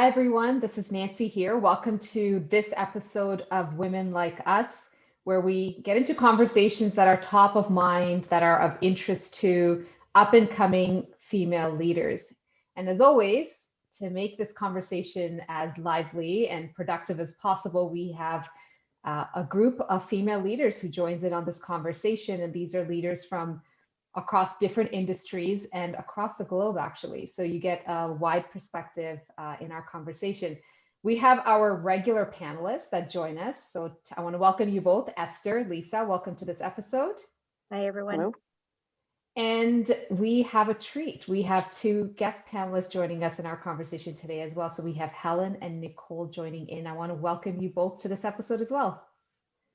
Hi, everyone. This is Nancy here. Welcome to this episode of Women Like Us, where we get into conversations that are top of mind, that are of interest to up and coming female leaders. And as always, to make this conversation as lively and productive as possible, we have a group of female leaders who joins in on this conversation. And these are leaders from across different industries and across the globe, actually. So you get a wide perspective in our conversation. We have our regular panelists that join us. So I want to welcome you both. Esther, Lisa, welcome to this episode. Hi, everyone. Hello. And we have a treat. We have two guest panelists joining us in our conversation today as well. So we have Helen and Nicole joining in. I want to welcome you both to this episode as well.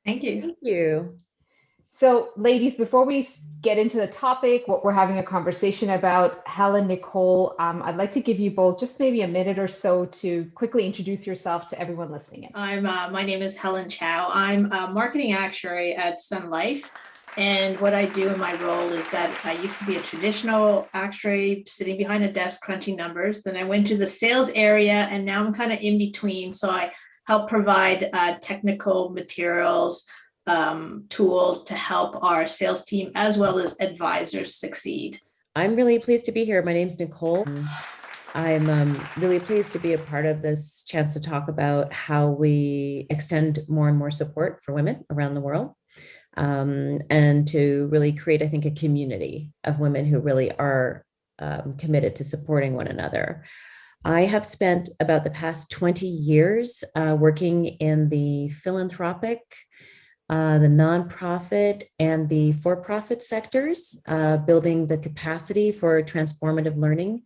Thank you. Thank you. So ladies, before we get into the topic, what we're having a conversation about, Helen, Nicole, I'd like to give you both just maybe a minute or so to quickly introduce yourself to everyone listening in. My name is Helen Chao. I'm a marketing actuary at Sun Life. And what I do in my role is that I used to be a traditional actuary sitting behind a desk crunching numbers. Then I went to the sales area and now I'm kind of in between. So I help provide technical materials, tools to help our sales team as well as advisors succeed. I'm really pleased to be here. My name's Nicole. I'm really pleased to be a part of this chance to talk about how we extend more and more support for women around the world, and to really create, I think, a community of women who really are committed to supporting one another. I have spent about the past 20 years working in the philanthropic, the nonprofit and the for-profit sectors, building the capacity for transformative learning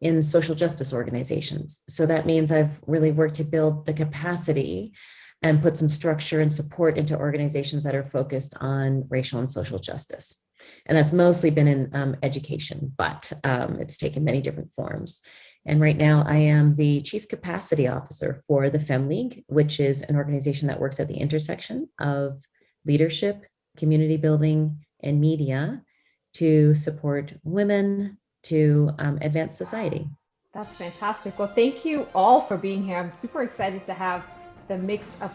in social justice organizations. So that means I've really worked to build the capacity and put some structure and support into organizations that are focused on racial and social justice. And that's mostly been in education, but it's taken many different forms. And right now I am the Chief Capacity Officer for the Fem League, which is an organization that works at the intersection of leadership, community building, and media to support women to advance society. That's fantastic. Well, thank you all for being here. I'm super excited to have the mix of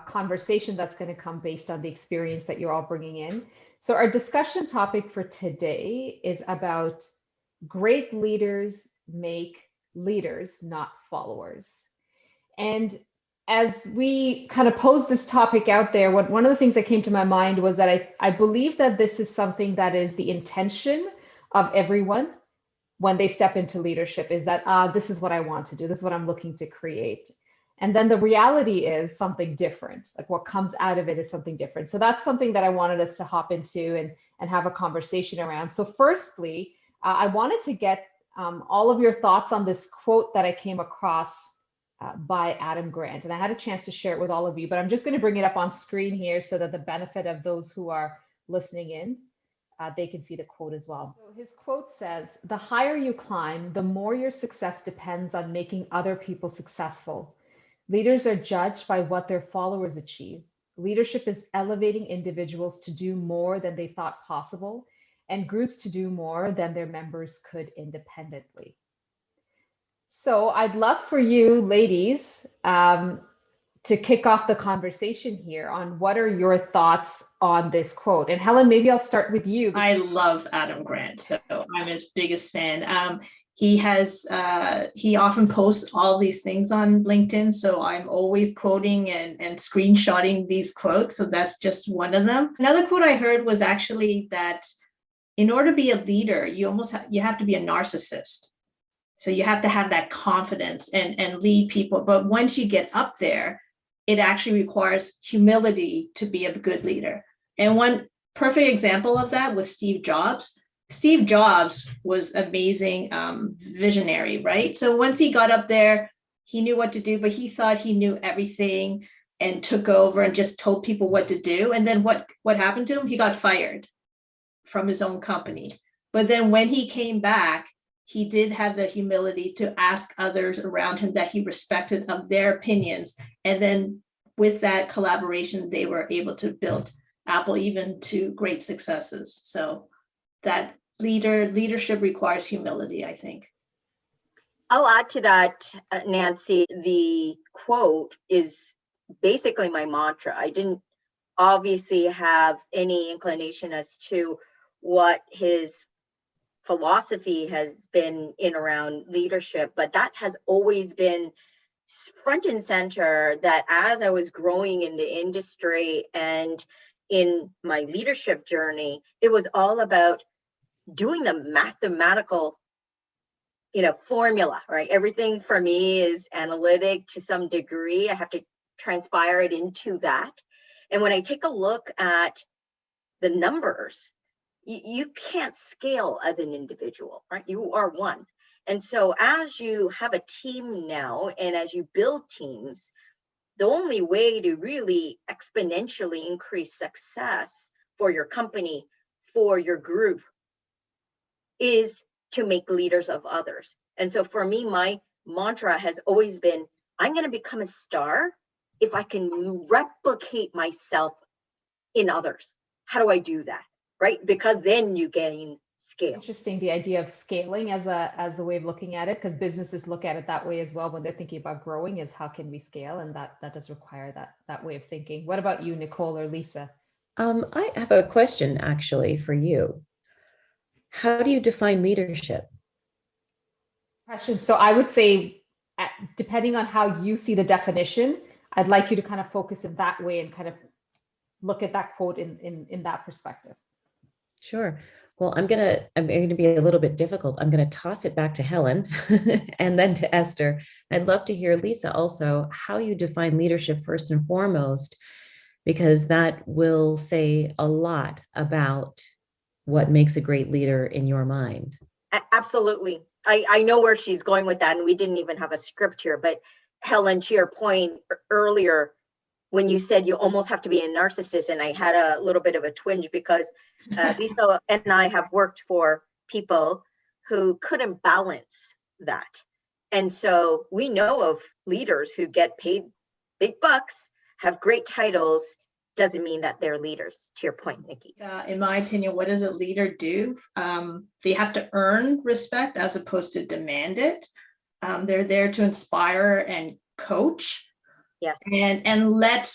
conversation that's going to come based on the experience that you're all bringing in. So our discussion topic for today is about great leaders make leaders, not followers. And as we kind of pose this topic out there, one of the things that came to my mind was that I believe that this is something that is the intention of everyone when they step into leadership, is that this is what I want to do, this is what I'm looking to create. And then the reality is something different, like what comes out of it is something different. So that's something that I wanted us to hop into and have a conversation around. So firstly, I wanted to get all of your thoughts on this quote that I came across by Adam Grant. And I had a chance to share it with all of you, but I'm just going to bring it up on screen here so that the benefit of those who are listening in, they can see the quote as well. So his quote says, "The higher you climb, the more your success depends on making other people successful. Leaders are judged by what their followers achieve. Leadership is elevating individuals to do more than they thought possible, and groups to do more than their members could independently." So I'd love for you ladies to kick off the conversation here on what are your thoughts on this quote. And Helen, maybe I'll start with you. I love Adam Grant, so I'm his biggest fan. He often posts all these things on LinkedIn, so I'm always quoting and screenshotting these quotes. So that's just one of them. Another quote I heard was actually that in order to be a leader, you have to be a narcissist. So you have to have that confidence and lead people. But once you get up there, it actually requires humility to be a good leader. And one perfect example of that was Steve Jobs. Steve Jobs was amazing visionary, right? So once he got up there, he knew what to do, but he thought he knew everything and took over and just told people what to do. And then what happened to him? He got fired from his own company. But then when he came back, he did have the humility to ask others around him that he respected of their opinions. And then with that collaboration, they were able to build Apple even to great successes. So that leadership requires humility, I think. I'll add to that, Nancy. The quote is basically my mantra. I didn't obviously have any inclination as to what his philosophy has been in around leadership, but that has always been front and center, that as I was growing in the industry and in my leadership journey, it was all about doing the mathematical formula, right? Everything for me is analytic to some degree. I have to transpire it into that. And when I take a look at the numbers, you can't scale as an individual, right? You are one. And so as you have a team now, and as you build teams, the only way to really exponentially increase success for your company, for your group, is to make leaders of others. And so for me, my mantra has always been, I'm going to become a star if I can replicate myself in others. How do I do that? Right? Because then you gain scale. Interesting, the idea of scaling as a way of looking at it, because businesses look at it that way as well when they're thinking about growing, is how can we scale? And that does require that way of thinking. What about you, Nicole or Lisa? I have a question actually for you. How do you define leadership? Question. So I would say, depending on how you see the definition, I'd like you to kind of focus in that way and kind of look at that quote in that perspective. Sure. Well, I'm gonna be a little bit difficult. I'm gonna toss it back to Helen and then to Esther. I'd love to hear, Lisa, also how you define leadership first and foremost, because that will say a lot about what makes a great leader in your mind. Absolutely. I know where she's going with that, and we didn't even have a script here, but Helen, to your point earlier, when you said you almost have to be a narcissist, and I had a little bit of a twinge because Lisa and I have worked for people who couldn't balance that. And so we know of leaders who get paid big bucks, have great titles, doesn't mean that they're leaders, to your point, Nikki. In my opinion, what does a leader do? They have to earn respect as opposed to demand it. They're there to inspire and coach. Yes. And let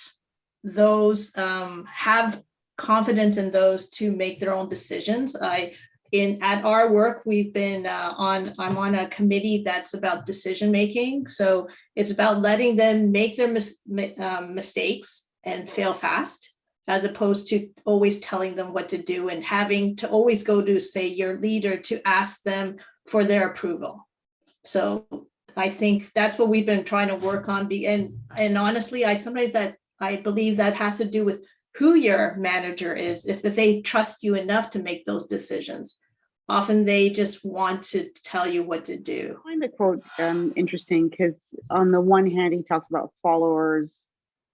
those have confidence in those to make their own decisions. At our work, we've been I'm on a committee that's about decision making. So it's about letting them make their mistakes and fail fast, as opposed to always telling them what to do and having to always go to, say, your leader to ask them for their approval. So I think that's what we've been trying to work on. And honestly, I believe that has to do with who your manager is. If they trust you enough to make those decisions, often they just want to tell you what to do. I find the quote interesting because on the one hand, he talks about followers.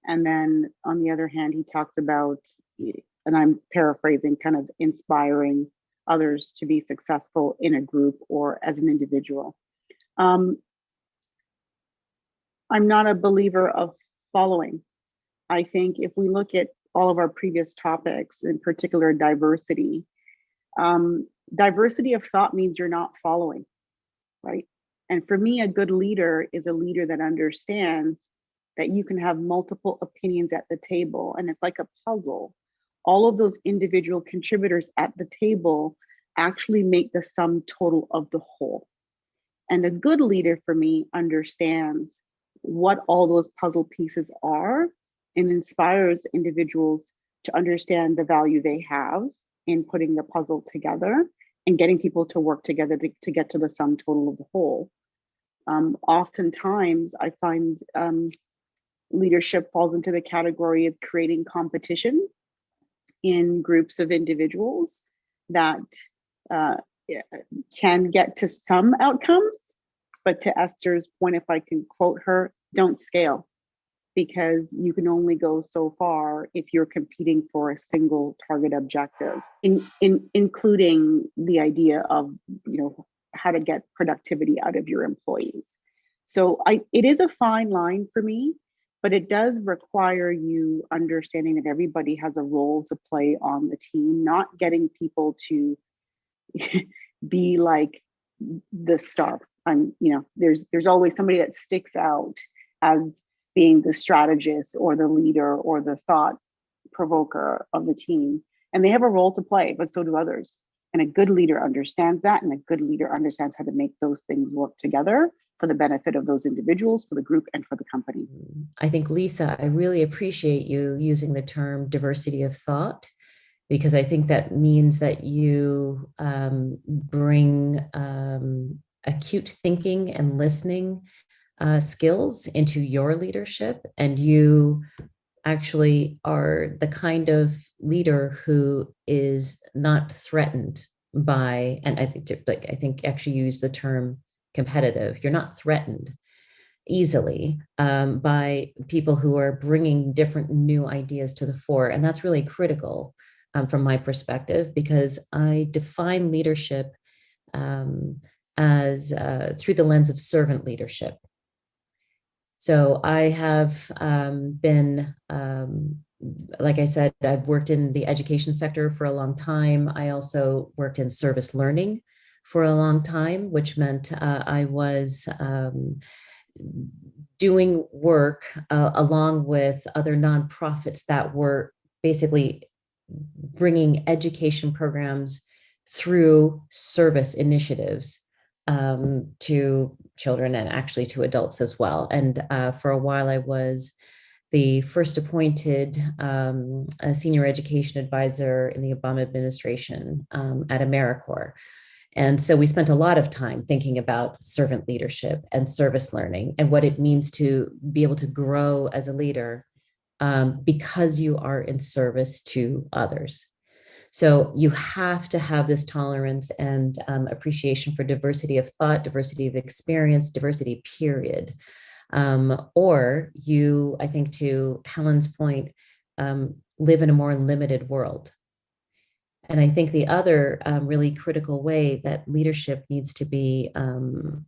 And then on the other hand, he talks about, and I'm paraphrasing, kind of inspiring others to be successful in a group or as an individual. I'm not a believer of following. I think if we look at all of our previous topics, in particular diversity, diversity of thought means you're not following, right? And for me, a good leader is a leader that understands that you can have multiple opinions at the table, and it's like a puzzle. All of those individual contributors at the table actually make the sum total of the whole. And a good leader for me understands what all those puzzle pieces are and inspires individuals to understand the value they have in putting the puzzle together and getting people to work together to get to the sum total of the whole. Oftentimes, I find leadership falls into the category of creating competition in groups of individuals that can get to some outcomes. But to Esther's point, if I can quote her, don't scale, because you can only go so far if you're competing for a single target objective, including the idea of, how to get productivity out of your employees. So it is a fine line for me, but it does require you understanding that everybody has a role to play on the team, not getting people to be like the star. there's always somebody that sticks out as being the strategist or the leader or the thought provoker of the team. And they have a role to play, but so do others. And a good leader understands that, and a good leader understands how to make those things work together for the benefit of those individuals, for the group, and for the company. I think, Lisa, I really appreciate you using the term diversity of thought, because I think that means that you bring acute thinking and listening skills into your leadership, and you actually are the kind of leader who is not threatened by, and I think actually you use the term competitive. You're not threatened easily by people who are bringing different new ideas to the fore, and that's really critical from my perspective, because I define leadership as through the lens of servant leadership. So I have been, like I said, I've worked in the education sector for a long time. I also worked in service learning for a long time, which meant I was doing work along with other nonprofits that were basically bringing education programs through service initiatives to children and actually to adults as well. And for a while, I was the first appointed senior education advisor in the Obama administration at AmeriCorps. And so we spent a lot of time thinking about servant leadership and service learning and what it means to be able to grow as a leader because you are in service to others. So you have to have this tolerance and appreciation for diversity of thought, diversity of experience, diversity, period. Or you, I think to Helen's point, live in a more limited world. And I think the other really critical way that leadership needs to be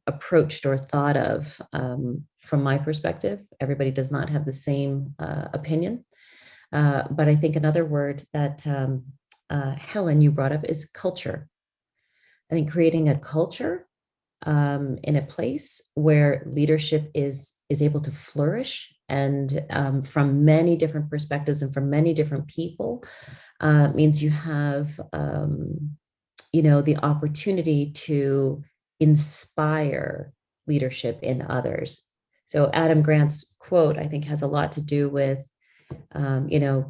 approached or thought of, from my perspective, everybody does not have the same opinion. But I think another word that Helen, you brought up is culture. I think creating a culture in a place where leadership is able to flourish and from many different perspectives and from many different people means you have the opportunity to inspire leadership in others. So Adam Grant's quote, I think, has a lot to do with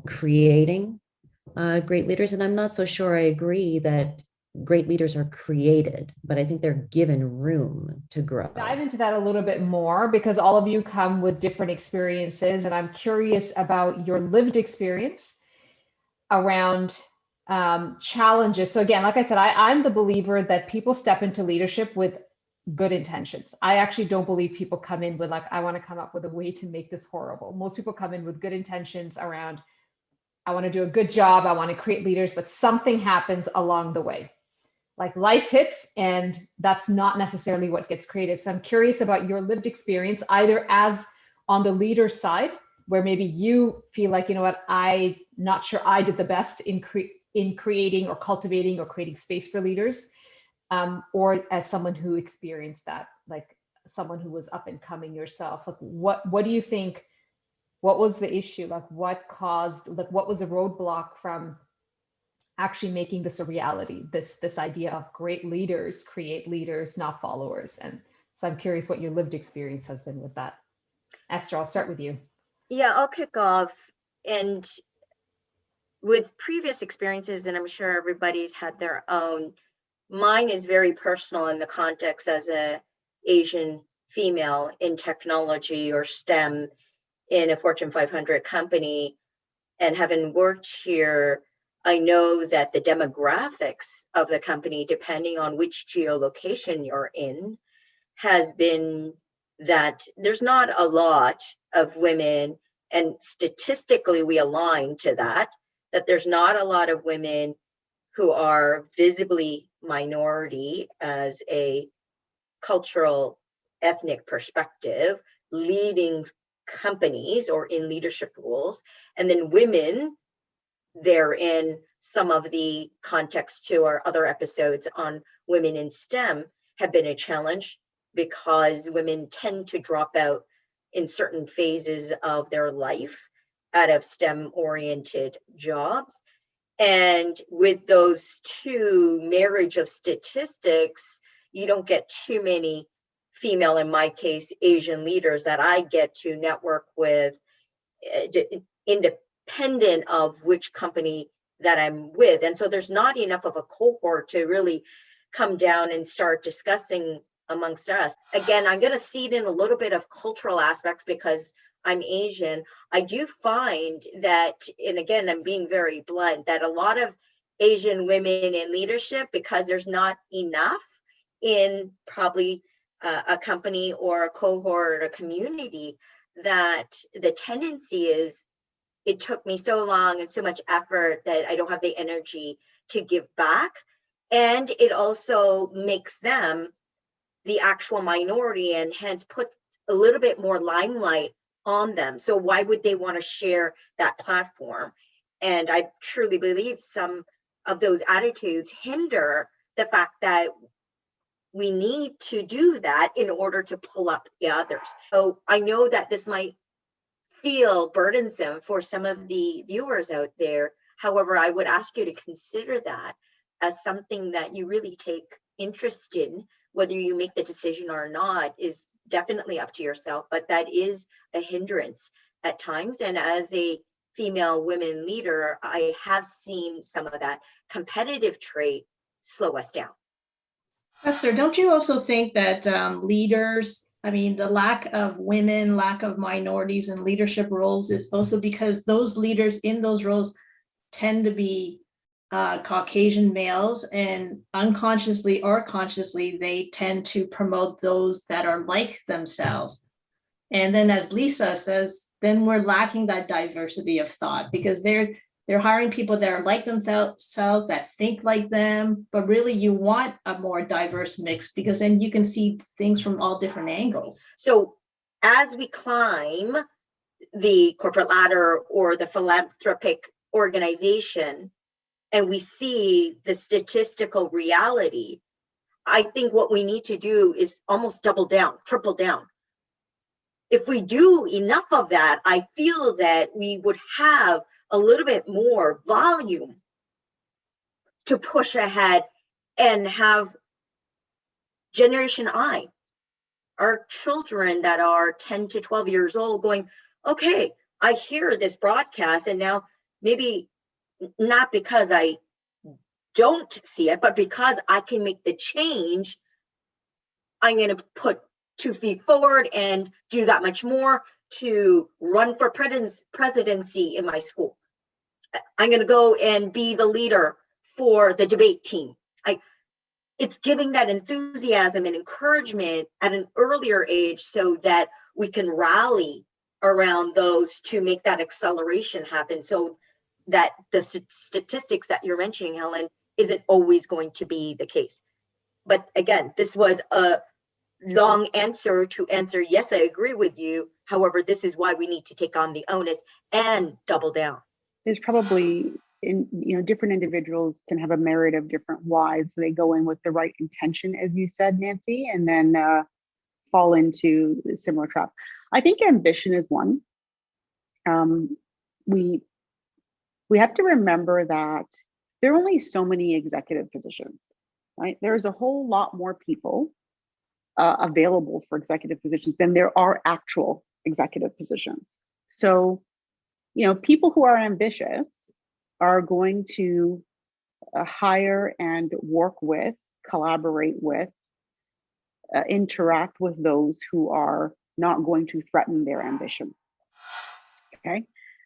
creating great leaders. And I'm not so sure I agree that great leaders are created, but I think they're given room to grow. Dive into that a little bit more, because all of you come with different experiences, and I'm curious about your lived experience around challenges. So again, like I said, I'm the believer that people step into leadership with good intentions. I actually don't believe people come in with I want to come up with a way to make this horrible. Most people come in with good intentions around, I want to do a good job, I want to create leaders, but something happens along the way. Like life hits, and that's not necessarily what gets created. So I'm curious about your lived experience, either as on the leader side, where maybe you feel like, I'm not sure I did the best in creating or cultivating or creating space for leaders, or as someone who experienced that, like someone who was up and coming yourself. Like what do you think? What was the issue? Like what was a roadblock from actually making this a reality? This idea of great leaders create leaders, not followers. And so I'm curious what your lived experience has been with that. Esther, I'll start with you. Yeah, I'll kick off. And with previous experiences, and I'm sure everybody's had their own, mine is very personal in the context as a Asian female in technology or STEM in a Fortune 500 company. And having worked here, I know that the demographics of the company, depending on which geolocation you're in, has been that there's not a lot of women, and statistically we align to that there's not a lot of women who are visibly minority as a cultural, ethnic perspective, leading companies or in leadership roles. And then women, they're in some of the context to our other episodes on women in STEM, have been a challenge because women tend to drop out in certain phases of their life out of STEM-oriented jobs. And with those two marriage of statistics, you don't get too many female, in my case, Asian leaders that I get to network with, independent of which company that I'm with. And so there's not enough of a cohort to really come down and start discussing amongst us. Again, I'm going to seed in a little bit of cultural aspects because I'm Asian. I do find that, and again, I'm being very blunt, that a lot of Asian women in leadership, because there's not enough in probably a company or a cohort or a community, that the tendency is, it took me so long and so much effort that I don't have the energy to give back. And it also makes them the actual minority and hence puts a little bit more limelight on them. So why would they want to share that platform? And I truly believe some of those attitudes hinder the fact that we need to do that in order to pull up the others. So I know that this might feel burdensome for some of the viewers out there. However, I would ask you to consider that as something that you really take interest in. Whether you make the decision or not is definitely up to yourself, but that is a hindrance at times. And as a female women leader, I have seen some of that competitive trait slow us down. Esther, don't you also think that leaders, I mean, the lack of women, lack of minorities in leadership roles is also because those leaders in those roles tend to be Caucasian males, and unconsciously or consciously, they tend to promote those that are like themselves. And then, as Lisa says, then we're lacking that diversity of thought because they're hiring people that are like themselves, that think like them, but really you want a more diverse mix because then you can see things from all different angles. So as we climb the corporate ladder or the philanthropic organization, and we see the statistical reality, I think what we need to do is almost double down, triple down. If we do enough of that, I feel that we would have a little bit more volume to push ahead and have Generation I, our children that are 10 to 12 years old going, okay, I hear this broadcast and now maybe not because I don't see it, but because I can make the change, I'm going to put 2 feet forward and do that much more to run for presidency in my school. I'm going to go and be the leader for the debate team. It's giving that enthusiasm and encouragement at an earlier age so that we can rally around those to make that acceleration happen, so that the statistics that you're mentioning, Helen, isn't always going to be the case. But again, this was a long answer to answer, yes, I agree with you. However, this is why we need to take on the onus and double down. There's probably, different individuals can have a myriad of different whys. So they go in with the right intention, as you said, Nancy, and then fall into a similar trap. I think ambition is one. We have to remember that there are only so many executive positions, right? There's a whole lot more people available for executive positions than there are actual executive positions. So, people who are ambitious are going to hire and work with, collaborate with, interact with those who are not going to threaten their ambition. Okay.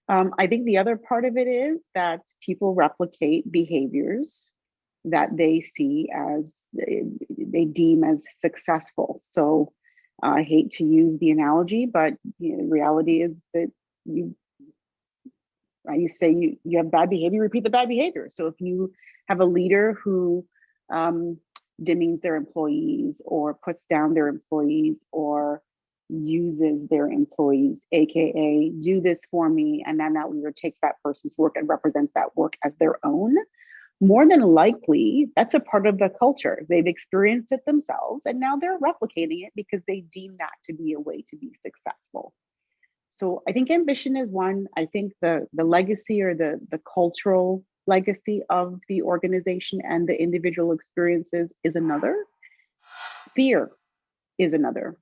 I think the other part of it is that people replicate behaviors that they see as, they deem as successful. So I hate to use the analogy, but reality is that you say you have bad behavior, repeat the bad behavior. So if you have a leader who demeans their employees or puts down their employees or uses their employees, AKA do this for me, and then that leader takes that person's work and represents that work as their own, more than likely, that's a part of the culture. They've experienced it themselves, and now they're replicating it because they deem that to be a way to be successful. So I think ambition is one. I think the legacy or the cultural legacy of the organization and the individual experiences is another. Fear is another.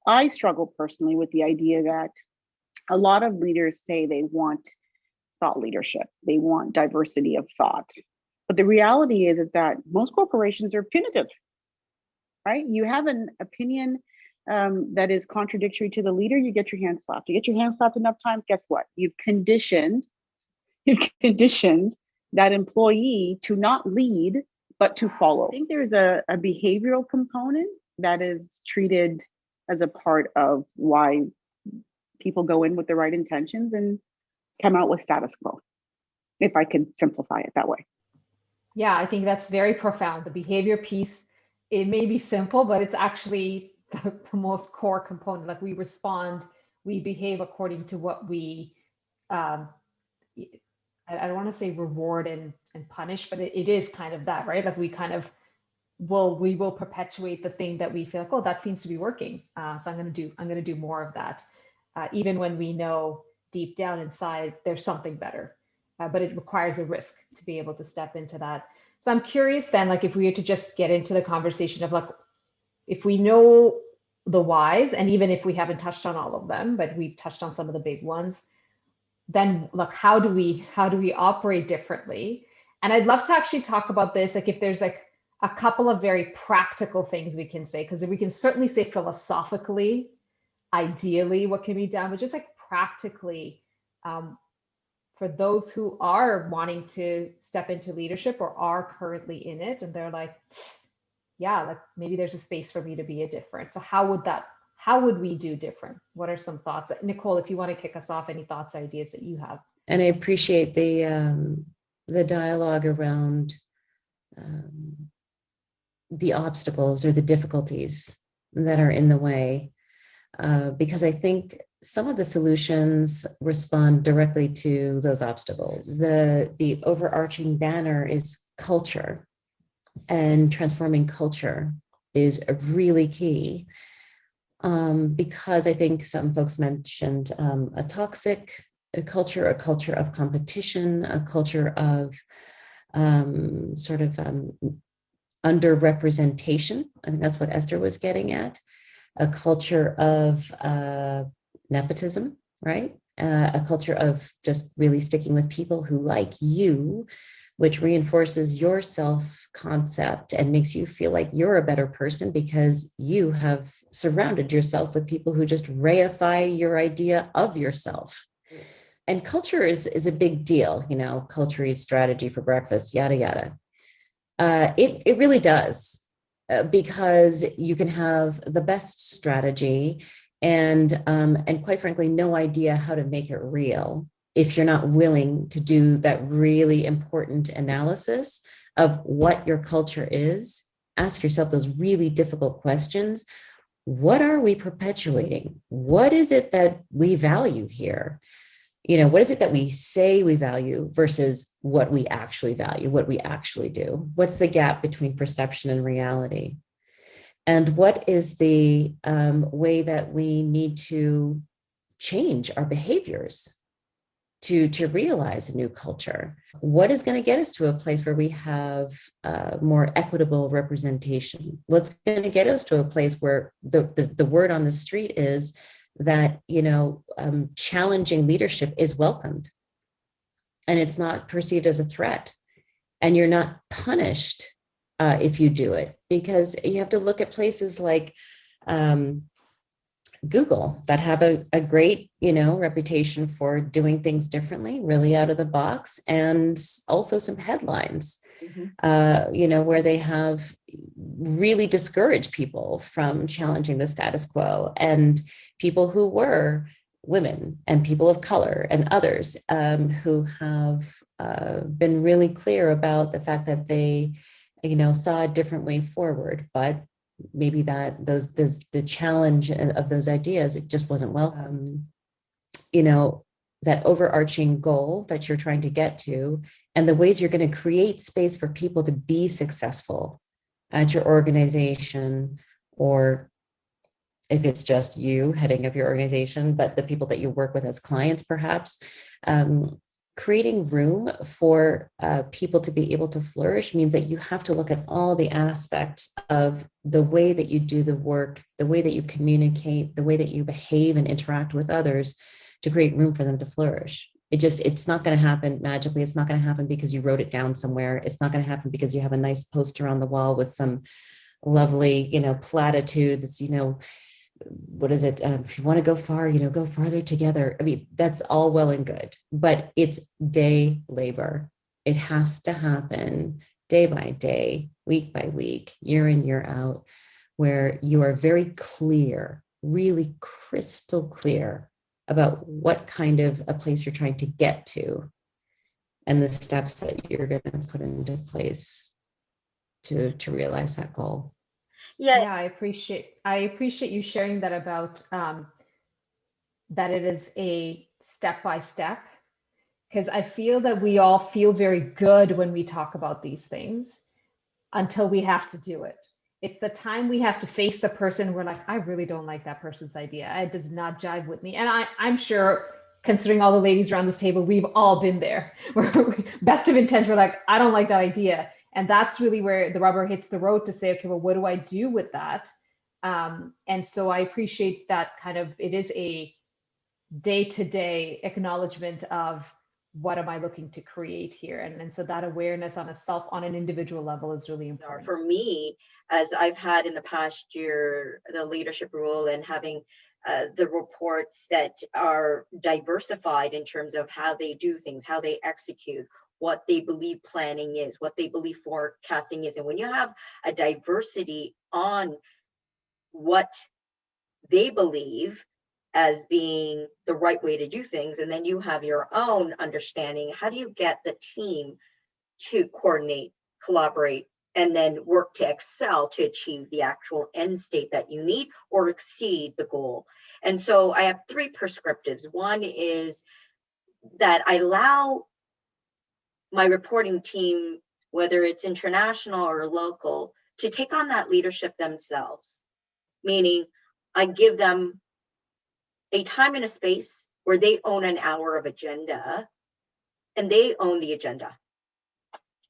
I struggle personally with the idea that a lot of leaders say they want thought leadership, they want diversity of thought. But the reality is that most corporations are punitive, right? You have an opinion that is contradictory to the leader, you get your hand slapped. You get your hand slapped enough times, guess what? You've conditioned that employee to not lead, but to follow. I think there's a behavioral component that is treated as a part of why people go in with the right intentions and come out with status quo, if I can simplify it that way. Yeah, I think that's very profound. The behavior piece, it may be simple, but it's actually the most core component. Like we respond, we behave according to what we, I don't want to say reward and punish, but it is kind of that, right? Like we kind of we will perpetuate the thing that we feel like, oh, that seems to be working. So I'm going to do more of that. Even when we know deep down inside, there's something better, but it requires a risk to be able to step into that. So I'm curious then, like if we were to just get into the conversation of like, if we know the whys, and even if we haven't touched on all of them, but we've touched on some of the big ones, then look, how do we operate differently? And I'd love to actually talk about this, like if there's like a couple of very practical things we can say, because we can certainly say philosophically, ideally what can be done, but just like practically, for those who are wanting to step into leadership or are currently in it, and they're like, yeah, like maybe there's a space for me to be a different. So how would we do different? What are some thoughts? Nicole, if you want to kick us off, any thoughts, ideas that you have? And I appreciate the dialogue around the obstacles or the difficulties that are in the way, because I think some of the solutions respond directly to those obstacles. The overarching banner is culture, and transforming culture is really key, because I think some folks mentioned a toxic culture, a culture of competition, a culture of underrepresentation. I think that's what Esther was getting at. A culture of nepotism, right? A culture of just really sticking with people who like you, which reinforces your self-concept and makes you feel like you're a better person because you have surrounded yourself with people who just reify your idea of yourself. And culture is a big deal, culture eats strategy for breakfast, yada, yada. It really does, because you can have the best strategy and quite frankly, no idea how to make it real if you're not willing to do that really important analysis of what your culture is. Ask yourself those really difficult questions. What are we perpetuating? What is it that we value here? What is it that we say we value versus what we actually value, what we actually do? What's the gap between perception and reality? And what is the way that we need to change our behaviors to realize a new culture? What is going to get us to a place where we have more equitable representation? What's going to get us to a place where the word on the street is that, challenging leadership is welcomed and it's not perceived as a threat, and you're not punished if you do it? Because you have to look at places like Google that have a great, reputation for doing things differently, really out of the box, and also some headlines, where they have really discouraged people from challenging the status quo, and people who were women and people of color and others who have been really clear about the fact that they, saw a different way forward, but maybe that the challenge of those ideas, it just wasn't welcome. that overarching goal that you're trying to get to, and the ways you're going to create space for people to be successful at your organization, or if it's just you heading up your organization, but the people that you work with as clients, perhaps. Creating room for people to be able to flourish means that you have to look at all the aspects of the way that you do the work, the way that you communicate, the way that you behave and interact with others to create room for them to flourish. It's not going to happen magically. It's not going to happen because you wrote it down somewhere. It's not going to happen because you have a nice poster on the wall with some lovely, platitudes, what is it? If you want to go far, go farther together. I mean, that's all well and good, but it's day labor. It has to happen day by day, week by week, year in, year out, where you are very clear, really crystal clear about what kind of a place you're trying to get to and the steps that you're going to put into place to realize that goal. Yeah, I appreciate you sharing that about that it is a step by step, because I feel that we all feel very good when we talk about these things until we have to do it. It's the time we have to face the person we're like, I really don't like that person's idea. It does not jive with me. And I'm sure, considering all the ladies around this table, we've all been there. We're best of intent, we're like, I don't like that idea. And that's really where the rubber hits the road to say, okay, well, what do I do with that? And so I appreciate that kind of, it is a day-to-day acknowledgement of what am I looking to create here? And so that awareness on an individual level is really important. For me, as I've had in the past year, the leadership role and having the reports that are diversified in terms of how they do things, how they execute, what they believe planning is, what they believe forecasting is. And when you have a diversity on what they believe as being the right way to do things, and then you have your own understanding, how do you get the team to coordinate, collaborate, and then work to excel to achieve the actual end state that you need or exceed the goal? And so I have 3 prescriptives. One is that I allow my reporting team, whether it's international or local, to take on that leadership themselves. Meaning I give them a time and a space where they own an hour of agenda and they own the agenda.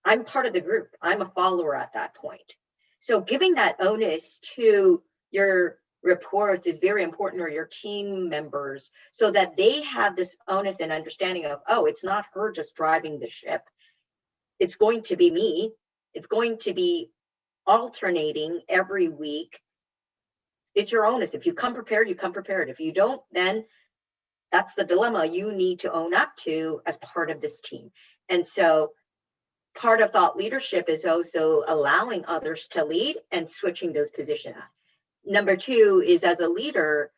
I'm part of the group. I'm a follower at that point. So giving that onus to your reports is very important, or your team members, so that they have this onus and understanding of, oh, it's not her just driving the ship. It's going to be me. It's going to be alternating every week. It's your onus. If you come prepared, you come prepared. If you don't, then that's the dilemma you need to own up to as part of this team. And so part of thought leadership is also allowing others to lead and switching those positions. Number 2 is, as a leader,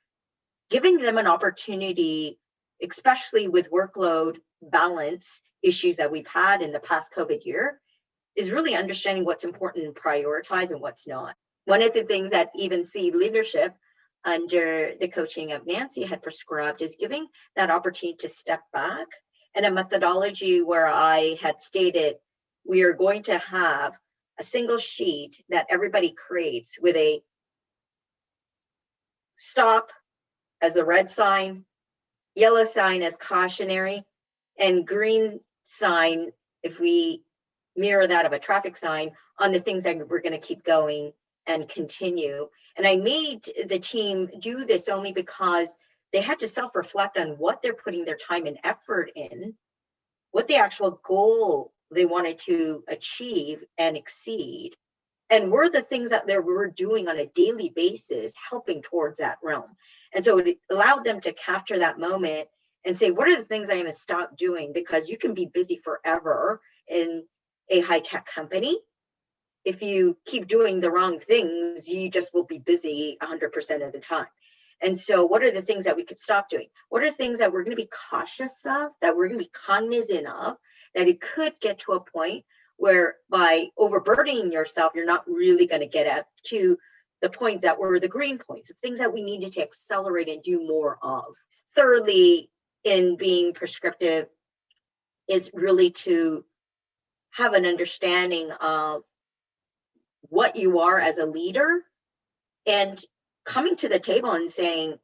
giving them an opportunity, especially with workload balance issues that we've had in the past COVID year, is really understanding what's important and prioritize and what's not. One of the things that even C leadership under the coaching of Nancy had prescribed is giving that opportunity to step back, and a methodology where I had stated we are going to have a single sheet that everybody creates with a stop as a red sign, yellow sign as cautionary, and green sign, if we mirror that of a traffic sign, on the things that we're going to keep going and continue. And I made the team do this only because they had to self-reflect on what they're putting their time and effort in, what the actual goal they wanted to achieve and exceed, and were the things that they were doing on a daily basis helping towards that realm. And so it allowed them to capture that moment and say, what are the things I'm going to stop doing? Because you can be busy forever in a high-tech company. If you keep doing the wrong things, you just will be busy 100% of the time. And so what are the things that we could stop doing? What are things that we're going to be cautious of, that we're going to be cognizant of, that it could get to a point where by overburdening yourself, you're not really going to get up to the points that were the green points, the things that we needed to accelerate and do more of. Thirdly, in being prescriptive is really to have an understanding of what you are as a leader and coming to the table and saying,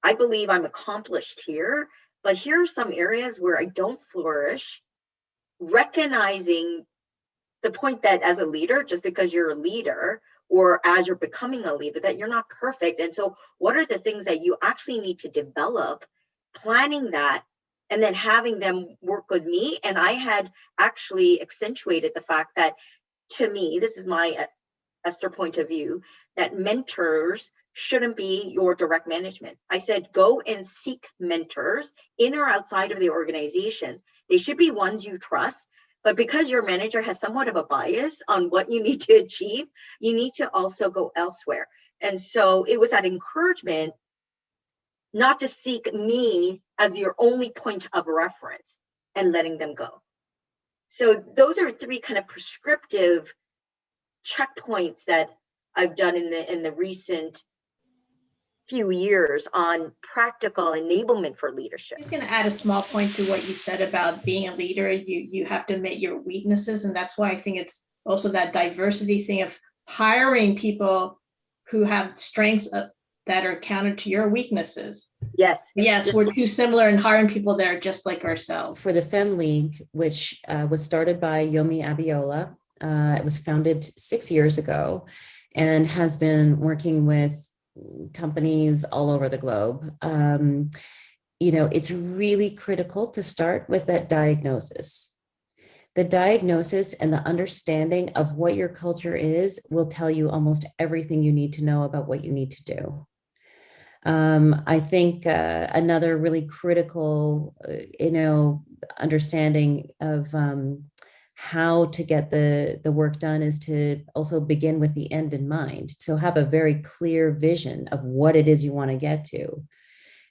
I believe I'm accomplished here, but here are some areas where I don't flourish. Recognizing the point that as a leader, just because you're a leader or as you're becoming a leader, that you're not perfect. And so what are the things that you actually need to develop, planning that, and then having them work with me. And I had actually accentuated the fact that, to me, this is my Esther point of view, that mentors shouldn't be your direct management. I said, go and seek mentors in or outside of the organization. They should be ones you trust, but because your manager has somewhat of a bias on what you need to achieve, you need to also go elsewhere. And so it was that encouragement not to seek me as your only point of reference and letting them go. So those are three kind of prescriptive checkpoints that I've done in the recent few years on practical enablement for leadership. I'm just going to add a small point to what you said about being a leader. You have to admit your weaknesses, and that's why I think it's also that diversity thing of hiring people who have strengths that are counter to your weaknesses. Yes. Yes, we're too similar in hiring people that are just like ourselves. For the Fem League, which was started by Yomi Abiola, it was founded 6 years ago and has been working with companies all over the globe. It's really critical to start with that diagnosis. The diagnosis and the understanding of what your culture is will tell you almost everything you need to know about what you need to do. I think another really critical, understanding of how to get the work done is to also begin with the end in mind. So have a very clear vision of what it is you want to get to.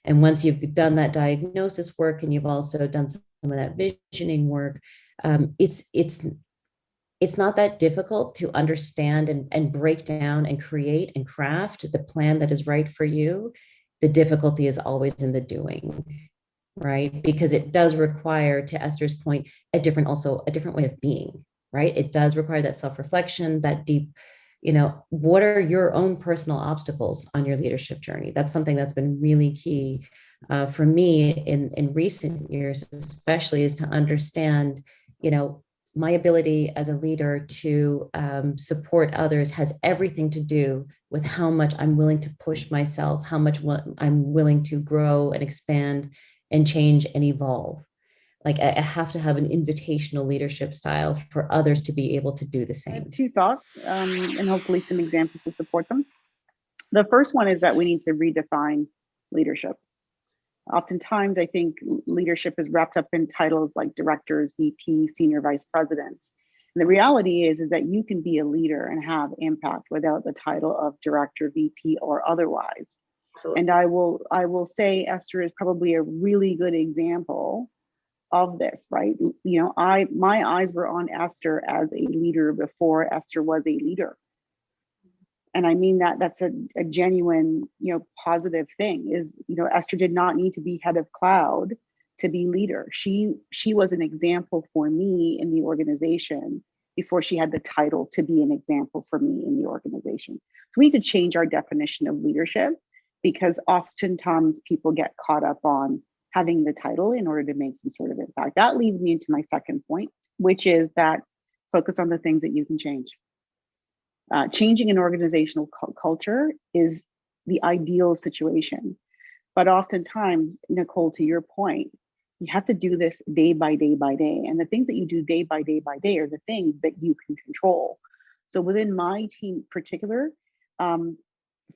And once you've done that diagnosis work and you've also done some of that visioning work, it's not that difficult to understand and break down and create and craft the plan that is right for you. The difficulty is always in the doing, right? Because it does require, to Esther's point, a different way of being, right? It does require that self-reflection, that deep, what are your own personal obstacles on your leadership journey? That's something that's been really key for me in recent years, especially, is to understand, my ability as a leader to support others has everything to do with how much I'm willing to push myself, how much I'm willing to grow and expand and change and evolve. Like I have to have an invitational leadership style for others to be able to do the same. I have two thoughts and hopefully some examples to support them. The first one is that we need to redefine leadership. Oftentimes, I think leadership is wrapped up in titles like directors, VP, senior vice presidents. And the reality is that you can be a leader and have impact without the title of director, VP, or otherwise. Absolutely. And I will say Esther is probably a really good example of this, right? My eyes were on Esther as a leader before Esther was a leader. And I mean that's a genuine, positive thing is, Esther did not need to be head of cloud to be leader. She was an example for me in the organization before she had the title to be an example for me in the organization. So we need to change our definition of leadership, because oftentimes people get caught up on having the title in order to make some sort of impact. That leads me into my second point, which is that focus on the things that you can change. Changing an organizational culture is the ideal situation. But oftentimes, Nicole, to your point, you have to do this day by day by day. And the things that you do day by day by day are the things that you can control. So within my team in particular,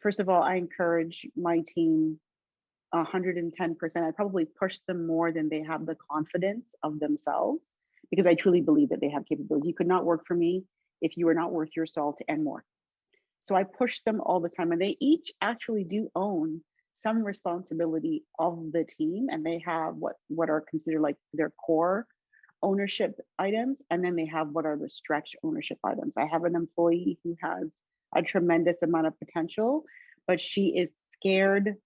first of all, I encourage my team 110%. I probably push them more than they have the confidence of themselves, because I truly believe that they have capabilities. You could not work for me if you are not worth your salt and more. So I push them all the time, and they each actually do own some responsibility of the team, and they have what are considered like their core ownership items, and then they have what are the stretch ownership items. I have an employee who has a tremendous amount of potential, but she is scared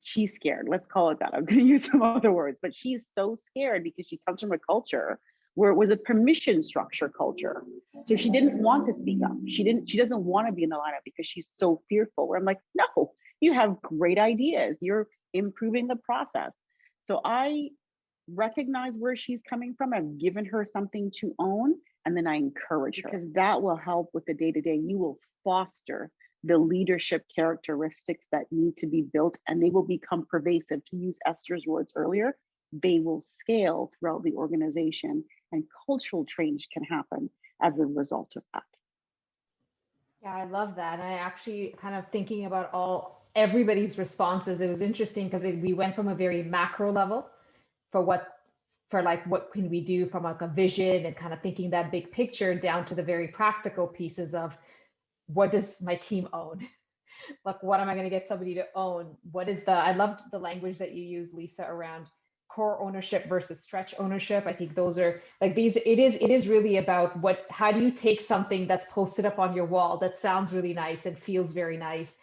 she's scared. Let's call it that. I was going to use some other words, but she is so scared because she comes from a culture where it was a permission structure culture. So she didn't want to speak up. She doesn't want to be in the lineup because she's so fearful. Where I'm like, no, you have great ideas. You're improving the process. So I recognize where she's coming from. I've given her something to own, and then I encourage her, because that will help with the day-to-day. You will foster the leadership characteristics that need to be built, and they will become pervasive. To use Esther's words earlier, they will scale throughout the organization, and cultural change can happen as a result of that. Yeah, I love that. And I actually kind of thinking about everybody's responses. It was interesting because we went from a very macro level for what can we do from like a vision and kind of thinking that big picture down to the very practical pieces of what does my team own? Like, what am I going to get somebody to own? I loved the language that you use, Lisa, around core ownership versus stretch ownership. I think those are like these, it is really about how do you take something that's posted up on your wall that sounds really nice and feels very nice,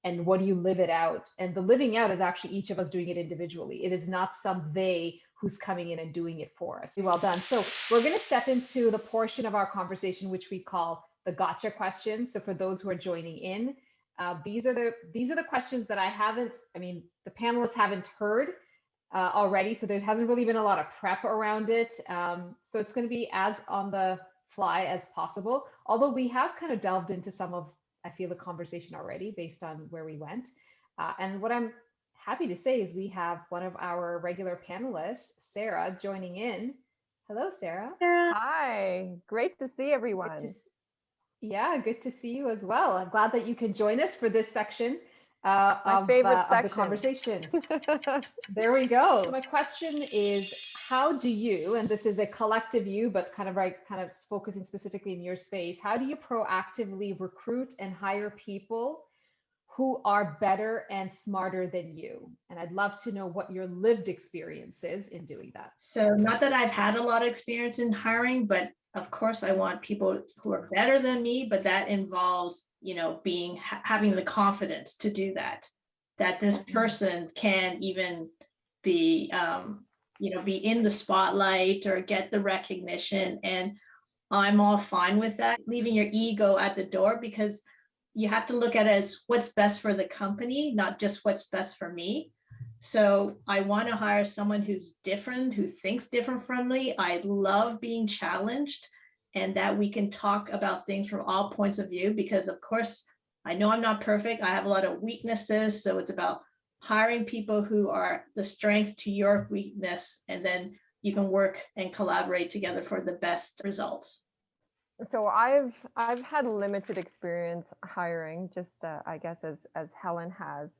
and what do you live it out? And the living out is actually each of us doing it individually. It is not some they who's coming in and doing it for us. Well done. So we're going to step into the portion of our conversation which we call the gotcha questions. So for those who are joining in, these are the questions that the panelists haven't heard already, so there hasn't really been a lot of prep around it. So it's going to be as on the fly as possible, although we have kind of delved into some of, I feel, the conversation already based on where we went. And what I'm happy to say is we have one of our regular panelists, Sarah, joining in. Hello, Sarah. Hi, great to see everyone. Good to see you as well. I'm glad that you can join us for this section My of favorite the section. conversation. There we go. So my question is, how do you, and this is a collective you, but kind of focusing specifically in your space, how do you proactively recruit and hire people who are better and smarter than you? And I'd love to know what your lived experience is in doing that. So not that I've had a lot of experience in hiring, but of course I want people who are better than me, but that involves, having the confidence to do that this person can even be, be in the spotlight or get the recognition. And I'm all fine with that, leaving your ego at the door, because you have to look at it as what's best for the company, not just what's best for me. So I want to hire someone who's different, who thinks different from me. I love being challenged, and that we can talk about things from all points of view, because of course, I know I'm not perfect. I have a lot of weaknesses. So it's about hiring people who are the strength to your weakness, and then you can work and collaborate together for the best results. So I've had limited experience hiring, just I guess as Helen has.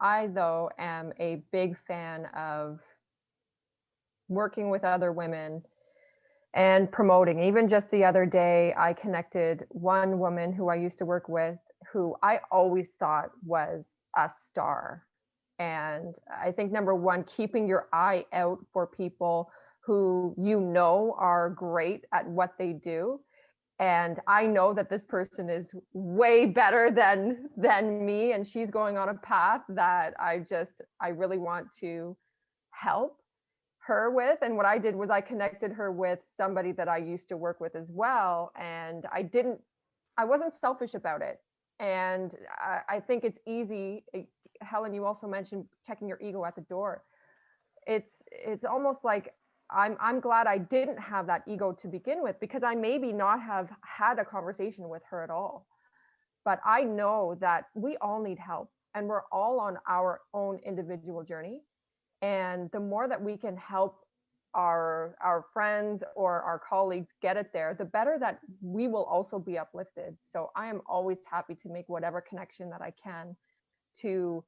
I, though, am a big fan of working with other women and promoting. Even just the other day, I connected one woman who I used to work with, who I always thought was a star. And I think, number one, keeping your eye out for people who are great at what they do. And I know that this person is way better than me, and she's going on a path that I really want to help her with. And what I did was I connected her with somebody that I used to work with as well. And I wasn't selfish about it. And I think it's easy. Helen, you also mentioned checking your ego at the door. It's almost like I'm glad I didn't have that ego to begin with, because I maybe not have had a conversation with her at all. But I know that we all need help, and we're all on our own individual journey. And the more that we can help our friends or our colleagues get it there, the better that we will also be uplifted. So I am always happy to make whatever connection that I can to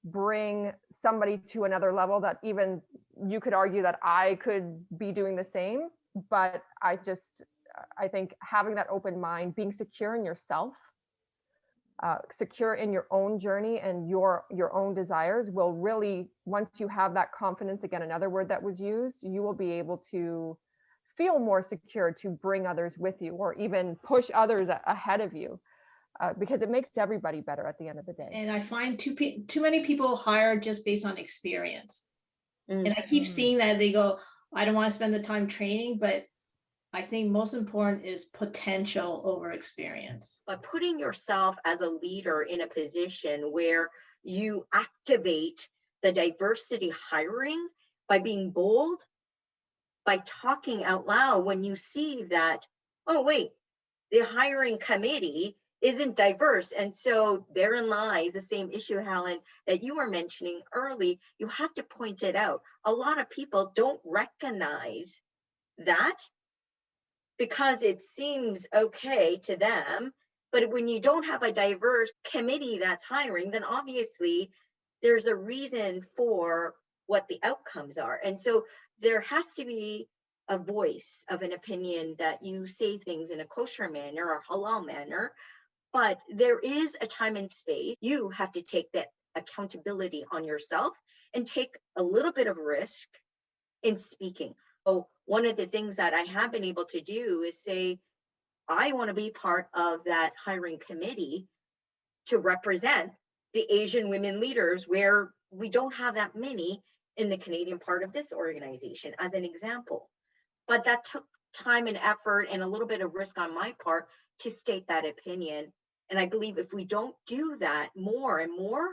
bring somebody to another level that even you could argue that I could be doing the same. But I think having that open mind, being secure in yourself, secure in your own journey and your own desires, will really, once you have that confidence, again, another word that was used, you will be able to feel more secure to bring others with you, or even push others ahead of you. because it makes everybody better at the end of the day. And I find too many people hire just based on experience. Mm. And I keep seeing that they go, I don't want to spend the time training, but I think most important is potential over experience. But putting yourself as a leader in a position where you activate the diversity hiring by being bold, by talking out loud when you see that, oh, wait, the hiring committee isn't diverse. And so therein lies the same issue, Helen, that you were mentioning early. You have to point it out. A lot of people don't recognize that because it seems okay to them. But when you don't have a diverse committee that's hiring, then obviously there's a reason for what the outcomes are. And so there has to be a voice of an opinion that you say things in a kosher manner or halal manner, but there is a time and space. You have to take that accountability on yourself and take a little bit of risk in speaking. So one of the things that I have been able to do is say, I want to be part of that hiring committee to represent the Asian women leaders where we don't have that many in the Canadian part of this organization, as an example. But that took time and effort and a little bit of risk on my part to state that opinion. And I believe if we don't do that more and more,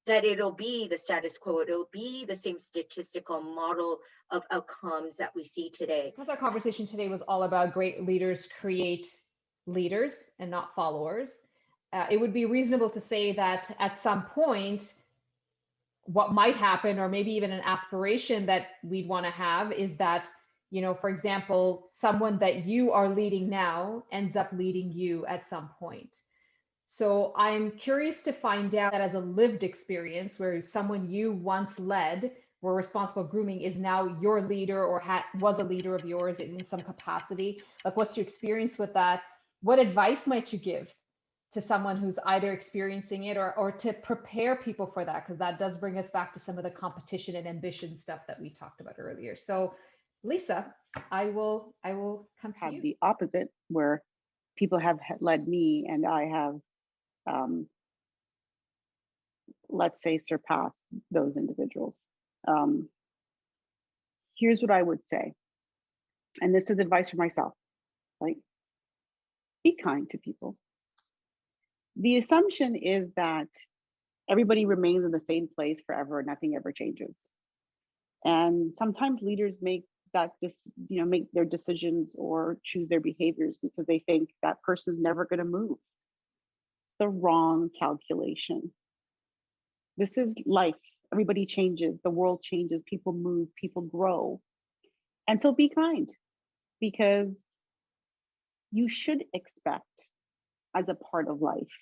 that it'll be the status quo. It'll be the same statistical model of outcomes that we see today. Because our conversation today was all about great leaders create leaders and not followers, it would be reasonable to say that at some point, what might happen, or maybe even an aspiration that we'd want to have, is that, you know, for example, someone that you are leading now ends up leading you at some point. So I'm curious to find out that as a lived experience where someone you once led, were responsible for grooming, is now your leader or was a leader of yours in some capacity. Like, what's your experience with that? What advice might you give to someone who's either experiencing it or to prepare people for that? Because that does bring us back to some of the competition and ambition stuff that we talked about earlier. So Lisa, I will come to Have you. the opposite, where people have led me and I have, let's say, surpassed those individuals. Here's what I would say, and this is advice for myself, like, be kind to people. The assumption is that everybody remains in the same place forever, nothing ever changes. And sometimes leaders make make their decisions or choose their behaviors because they think that person's never going to move. It's the wrong calculation. This is life. Everybody changes, the world changes, people move, people grow. And so be kind, because you should expect, as a part of life,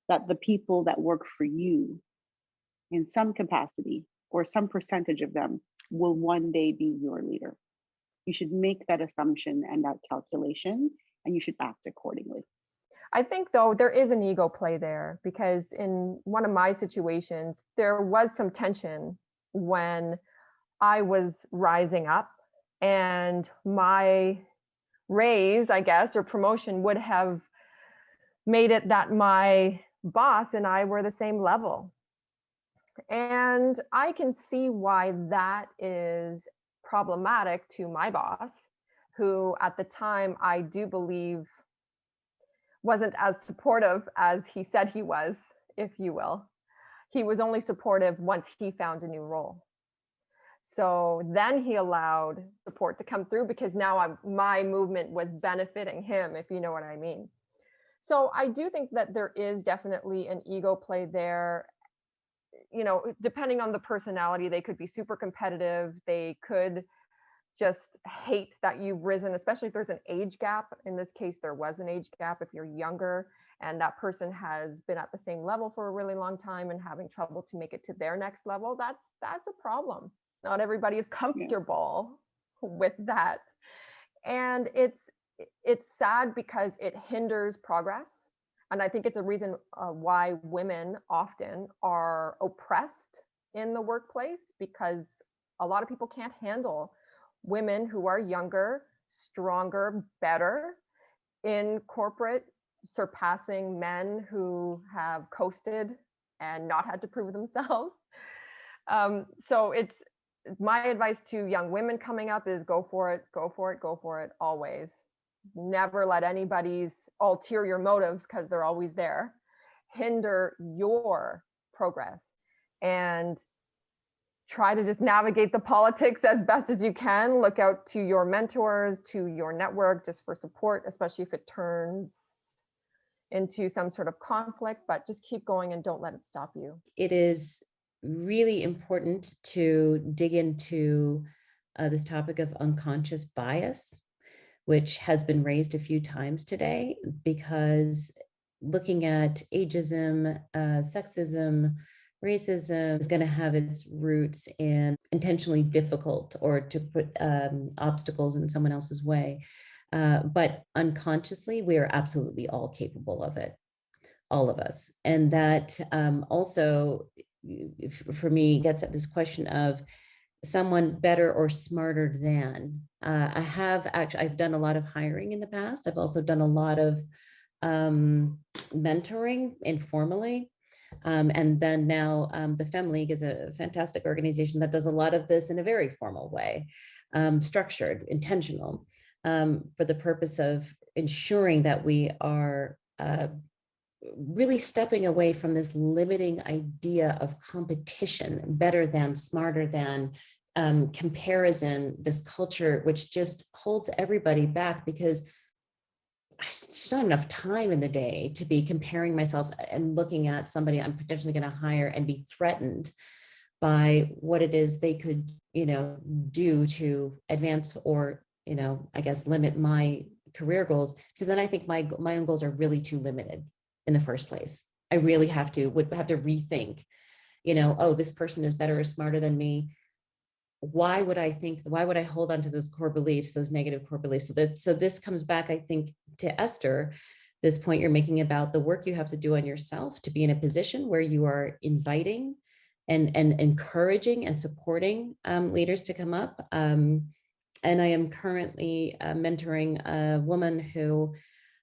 that the people that work for you in some capacity or some percentage of them will one day be your leader. You should make that assumption and that calculation, and you should act accordingly. I think, though, there is an ego play there, because in one of my situations, there was some tension when I was rising up, and my raise, I guess, or promotion would have made it that my boss and I were the same level. And I can see why that is problematic to my boss, who at the time I do believe wasn't as supportive as he said he was, if you will. He was only supportive once he found a new role. So then he allowed support to come through, because now my movement was benefiting him, if you know what I mean. So I do think that there is definitely an ego play there. You know, depending on the personality, they could be super competitive. They could just hate that you've risen, especially if there's an age gap. In this case, there was an age gap. If you're younger and that person has been at the same level for a really long time and having trouble to make it to their next level, that's a problem. Not everybody is comfortable with that. And it's sad because it hinders progress. And I think it's a reason why women often are oppressed in the workplace, because a lot of people can't handle women who are younger, stronger, better in corporate surpassing men who have coasted and not had to prove themselves. So it's my advice to young women coming up is go for it, go for it, go for it, always. Never let anybody's ulterior motives, because they're always there, hinder your progress. And try to just navigate the politics as best as you can. Look out to your mentors, to your network, just for support, especially if it turns into some sort of conflict, but just keep going and don't let it stop you. It is really important to dig into this topic of unconscious bias, which has been raised a few times today, because looking at ageism, sexism, racism is going to have its roots in intentionally difficult or to put obstacles in someone else's way. But unconsciously, we are absolutely all capable of it, all of us. And that also, for me, gets at this question of someone better or smarter than. I've done a lot of hiring in the past. I've also done a lot of mentoring informally. And then now the Fem League is a fantastic organization that does a lot of this in a very formal way, structured, intentional, for the purpose of ensuring that we are really stepping away from this limiting idea of competition, better than, smarter than, comparison, this culture, which just holds everybody back, because I just don't have enough time in the day to be comparing myself and looking at somebody I'm potentially going to hire and be threatened by what it is they could, do to advance or, I guess, limit my career goals. Because then I think my own goals are really too limited in the first place. I really would have to rethink, oh, this person is better or smarter than me. Why would I hold on to those core beliefs, those negative core beliefs? So this comes back, I think, to Esther, this point you're making about the work you have to do on yourself to be in a position where you are inviting and encouraging and supporting leaders to come up. And I am currently mentoring a woman who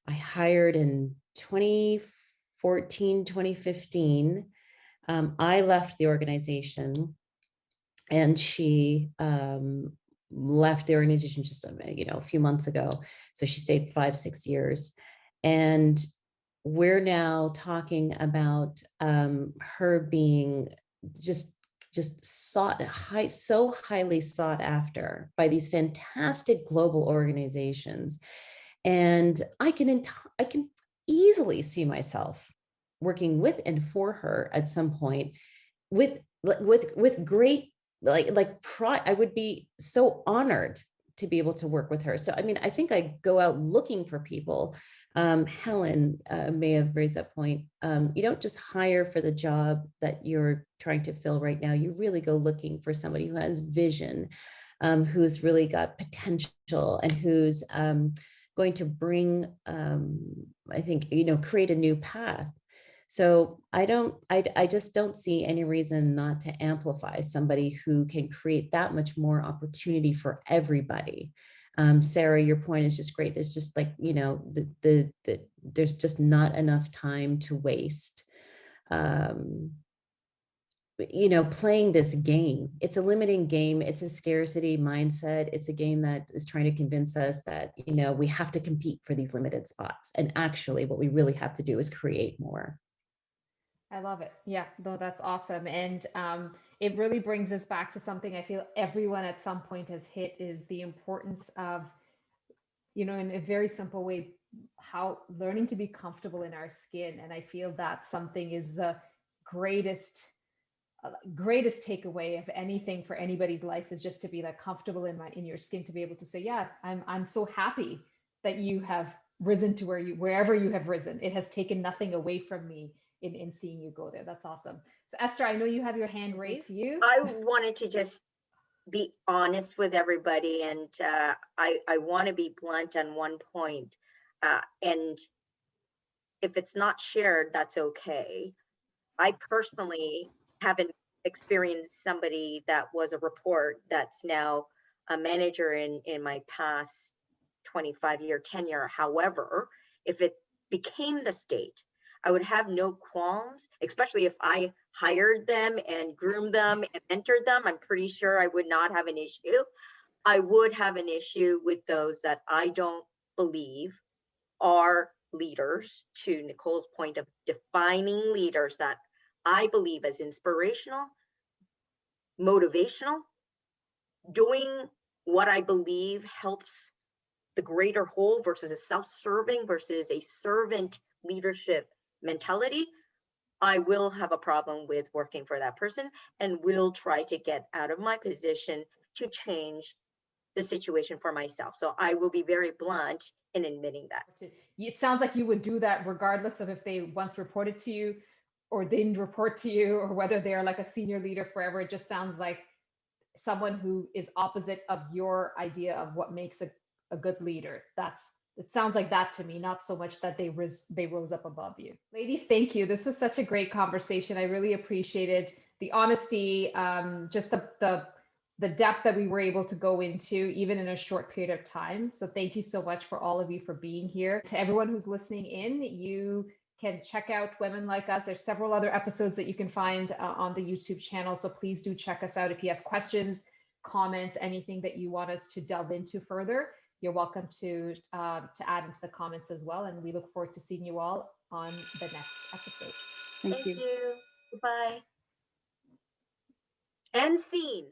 I hired in 2014, 2015. I left the organization, and she left the organization just a few months ago. So she stayed 5-6 years, and we're now talking about her being just so highly sought after by these fantastic global organizations. And I can easily see myself working with and for her at some point with great pride. I would be so honored to be able to work with her. So, I mean, I think I go out looking for people. Helen may have raised that point. You don't just hire for the job that you're trying to fill right now. You really go looking for somebody who has vision, who's really got potential, and who's going to bring, I think, create a new path. So I just don't see any reason not to amplify somebody who can create that much more opportunity for everybody. Sarah, your point is just great. There's just there's just not enough time to waste. Playing this game. It's a limiting game. It's a scarcity mindset. It's a game that is trying to convince us that, we have to compete for these limited spots. And actually what we really have to do is create more. I love it. Yeah, no, that's awesome. And it really brings us back to something I feel everyone at some point has hit, is the importance of, in a very simple way, how learning to be comfortable in our skin. And I feel that something is the greatest takeaway of anything for anybody's life, is just to be comfortable in your skin, to be able to say, yeah, I'm so happy that you have risen to wherever you have risen. It has taken nothing away from me in seeing you go there. That's awesome. So Esther, I know you have your hand raised. I wanted to just be honest with everybody, and I want to be blunt on one point. And if it's not shared, that's okay. I personally haven't experienced somebody that was a report that's now a manager in my past 25-year tenure. However, if became the state, I would have no qualms, especially if I hired them and groomed them and mentored them. I'm pretty sure I would not have an issue. I would have an issue with those that I don't believe are leaders, to Nicole's point of defining leaders that I believe as inspirational, motivational, doing what I believe helps the greater whole versus a self-serving versus a servant leadership mentality. I will have a problem with working for that person and will try to get out of my position to change the situation for myself. So I will be very blunt in admitting that. It sounds like you would do that regardless of if they once reported to you or didn't report to you, or whether they're like a senior leader forever. It just sounds like someone who is opposite of your idea of what makes a good leader. It sounds like that to me, not so much that they rose up above you. Ladies, thank you. This was such a great conversation. I really appreciated the honesty, just the depth that we were able to go into, even in a short period of time. So thank you so much for all of you for being here. To everyone who's listening in, you can check out Women Like Us. There's several other episodes that you can find on the YouTube channel. So please do check us out. If you have questions, comments, anything that you want us to delve into further, you're welcome to add into the comments as well. And we look forward to seeing you all on the next episode. Thank you. Goodbye. And scene.